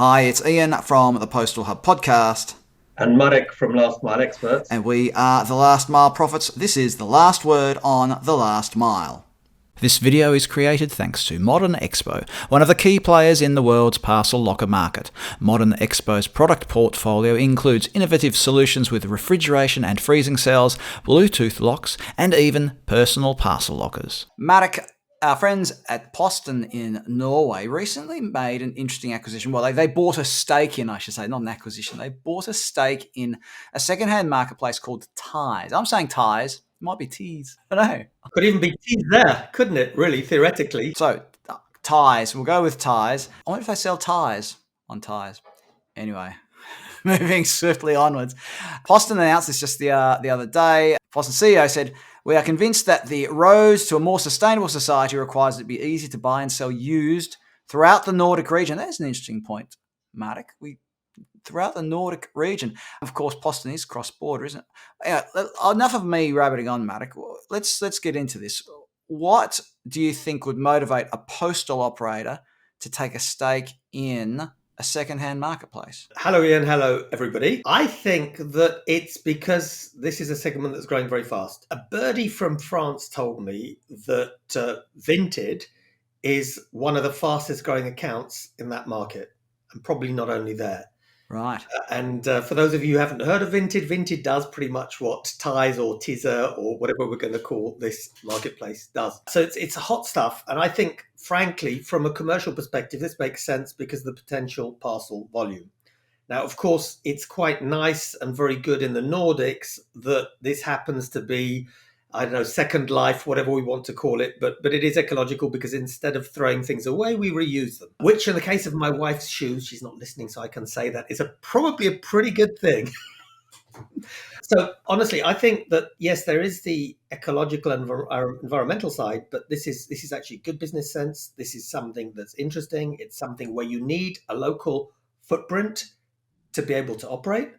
Hi, it's Ian from the Postal Hub podcast. And Marek from Last Mile Experts. And we are the Last Mile Prophets. This is the last word on the last mile. This video is created thanks to Modern Expo, one of the key players in the world's parcel locker market. Modern Expo's product portfolio includes innovative solutions with refrigeration and freezing cells, Bluetooth locks, and even personal parcel lockers. Marek, our friends at Posten in Norway recently made an interesting acquisition. Well, they bought a stake in, I should say, not an acquisition. They bought a stake in a secondhand marketplace called Tise. I'm saying Tise. It might be Tise. I don't know. Could even be Tise there, couldn't it, really, theoretically? So, Tise. We'll go with Tise. I wonder if they sell ties on Tise. Anyway, moving swiftly onwards. Posten announced this just the other day. Posten CEO said, "We are convinced that the road to a more sustainable society requires it be easy to buy and sell used throughout the Nordic region." That's an interesting point, Marek. Throughout the Nordic region. Of course, Posten is cross-border, isn't it? Anyway, enough of me rabbiting on, Marek. Let's get into this. What do you think would motivate a postal operator to take a stake in a second-hand marketplace? Hello, Ian. Hello, everybody. I think that it's because this is a segment that's growing very fast. A birdie from France told me that Vinted is one of the fastest growing accounts in that market, and probably not only there. Right. And for those of you who haven't heard of Vinted, Vinted does pretty much what Tise or Tise or whatever we're going to call this marketplace does. So it's hot stuff. And I think, frankly, from a commercial perspective, this makes sense because of the potential parcel volume. Now, of course, it's quite nice and very good in the Nordics that this happens to be, I don't know, second life, whatever we want to call it. But it is ecological because instead of throwing things away, we reuse them. Which in the case of my wife's shoes, she's not listening, so I can say that, is probably a pretty good thing. So honestly, I think that, yes, there is the ecological and environmental side, but this is actually good business sense. This is something that's interesting. It's something where you need a local footprint to be able to operate.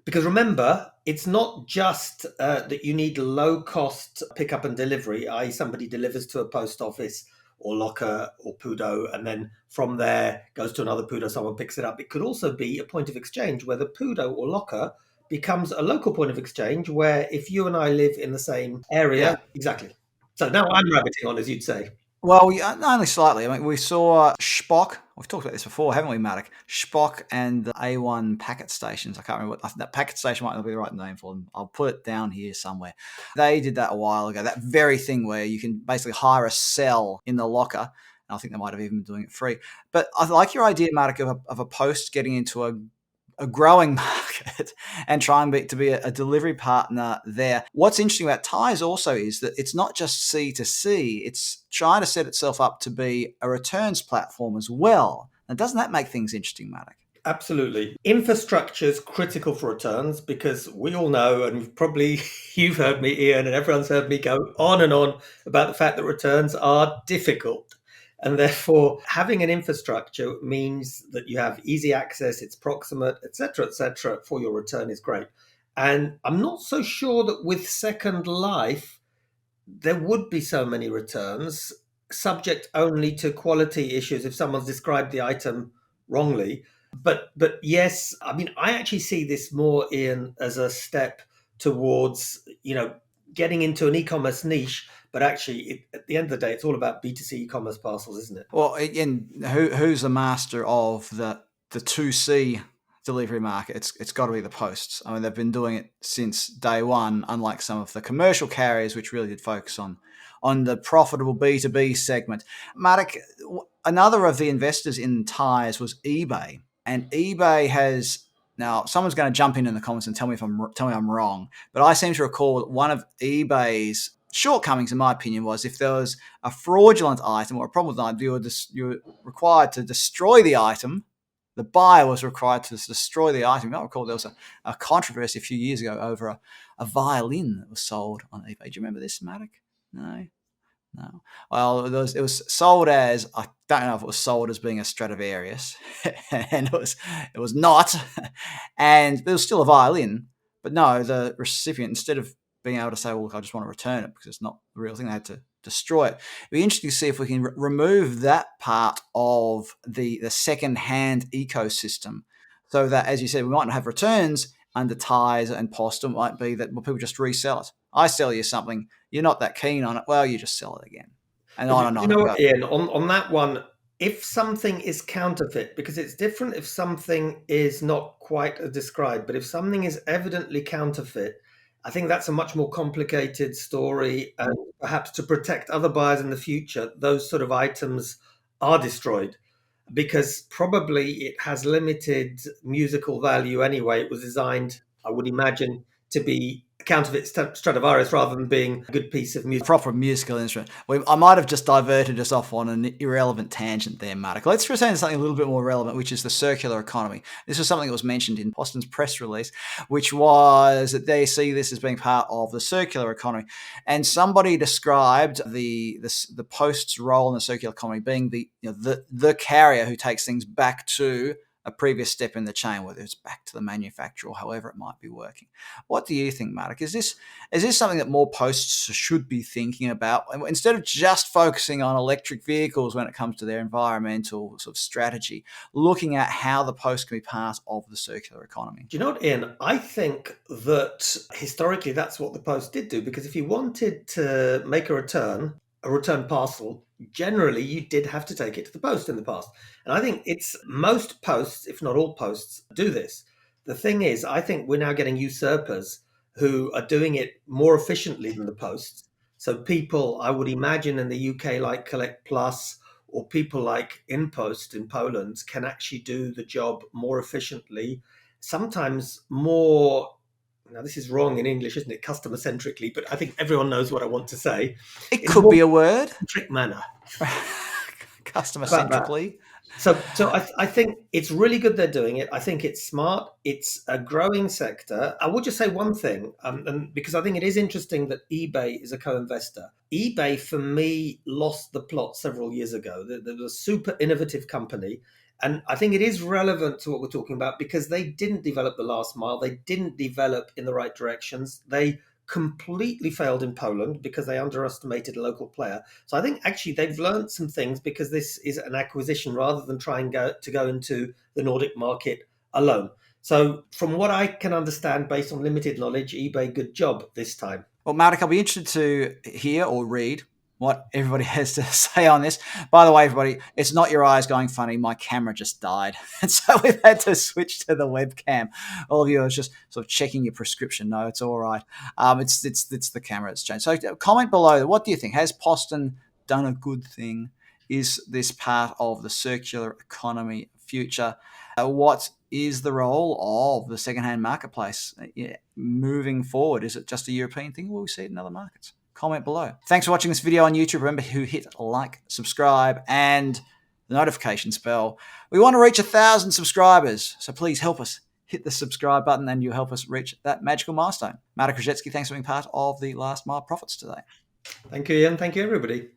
Because remember, it's not just that you need low-cost pickup and delivery, i.e. somebody delivers to a post office or locker or PUDO, and then from there goes to another PUDO, someone picks it up. It could also be a point of exchange where the PUDO or locker becomes a local point of exchange where if you and I live in the same area, exactly. So now I'm rabbiting on, as you'd say. Well, only slightly. I mean, we saw Schpock. We've talked about this before, haven't we, Marek? Schpock and the A1 packet stations. I can't remember what that packet station might not be the right name for them. I'll put it down here somewhere. They did that a while ago. That very thing where you can basically hire a cell in the locker. And I think they might have even been doing it free. But I like your idea, Marek, of a post getting into a growing market and trying to be a delivery partner there. What's interesting about Tise also is that it's not just C to C, it's trying to set itself up to be a returns platform as well. Now, doesn't that make things interesting, Marek? Absolutely. Infrastructure is critical for returns because we all know, and probably you've heard me, Ian, and everyone's heard me go on and on about the fact that returns are difficult. And therefore, having an infrastructure means that you have easy access, it's proximate, etc., for your return is great. And I'm not so sure that with Second Life, there would be so many returns, subject only to quality issues if someone's described the item wrongly. But yes, I mean, I actually see this more, Ian, as a step towards, getting into an e-commerce niche. But actually, at the end of the day, it's all about B2C e-commerce parcels, isn't it? Well, again, who's the master of the 2C delivery market? It's got to be the posts. I mean, they've been doing it since day one, unlike some of the commercial carriers, which really did focus on the profitable B2B segment. Marek, another of the investors in Tise was eBay. And eBay has... Now, someone's going to jump in the comments and tell me I'm wrong, but I seem to recall that one of eBay's shortcomings, in my opinion, was if there was a fraudulent item or a problem with an item, you were required to destroy the item. The buyer was required to destroy the item. You might recall there was a controversy a few years ago over a violin that was sold on eBay. Do you remember this, Marek? No. Well, it was sold as, I don't know if it was sold as being a Stradivarius, and it was not, and there was still a violin, but no, the recipient, instead of being able to say, well, look, I just want to return it because it's not the real thing, they had to destroy it. It'd be interesting to see if we can remove that part of the second-hand ecosystem, so that, as you said, we might not have returns under Tise and Postal. It might be that people just resell it. I sell you something, you're not that keen on it, well, you just sell it again. And on and on. You know what, Ian, on that one, if something is counterfeit, because it's different if something is not quite as described, but if something is evidently counterfeit, I think that's a much more complicated story. And perhaps to protect other buyers in the future, those sort of items are destroyed, because probably it has limited musical value anyway. It was designed, I would imagine, to be a counterfeit Stradivarius rather than being a good piece of music. Proper musical instrument. I might have just diverted us off on an irrelevant tangent there, Marek. Let's return to something a little bit more relevant, which is the circular economy. This was something that was mentioned in Posten's press release, which was that they see this as being part of the circular economy. And somebody described the Post's role in the circular economy being the carrier who takes things back to a previous step in the chain, whether it's back to the manufacturer or however it might be working. What do you think, Marek? Is this something that more posts should be thinking about, instead of just focusing on electric vehicles when it comes to their environmental sort of strategy, looking at how the post can be part of the circular economy? Do you know what, Ian? I think that historically that's what the post did do, because if you wanted to make a return parcel, generally you did have to take it to the post in the past. And I think it's most posts, if not all posts, do this. The thing is, I think we're now getting usurpers who are doing it more efficiently than the posts. So people, I would imagine, in the UK, like Collect Plus, or people like InPost in Poland, can actually do the job more efficiently, sometimes more. Now, this is wrong in English, isn't it? Customer centrically, but I think everyone knows what I want to say. It could be a word. Trick manner. Customer centrically. So I think it's really good they're doing it. I think it's smart. It's a growing sector. I will just say one thing, and because I think it is interesting that eBay is a co-investor. eBay, for me, lost the plot several years ago. There was a super innovative company. And I think it is relevant to what we're talking about, because they didn't develop the last mile. They didn't develop in the right directions. They completely failed in Poland because they underestimated a local player. So I think actually they've learned some things, because this is an acquisition rather than trying to go into the Nordic market alone. So from what I can understand, based on limited knowledge, eBay, good job this time. Well, Marek, I'll be interested to hear or read what everybody has to say on this. By the way, everybody, it's not your eyes going funny. My camera just died. And so we've had to switch to the webcam. All of you are just sort of checking your prescription. No, it's all right. It's the camera that's changed. So comment below. What do you think? Has Posten done a good thing? Is this part of the circular economy future? What is the role of the secondhand marketplace moving forward? Is it just a European thing? Will we see it in other markets? Comment below. Thanks for watching this video on YouTube. Remember to hit like, subscribe, and the notifications bell. We want to reach 1,000 subscribers, so please help us hit the subscribe button, and you'll help us reach that magical milestone. Marek, Różycki, thanks for being part of the Last Mile Profits today. Thank you, Ian. Thank you, everybody.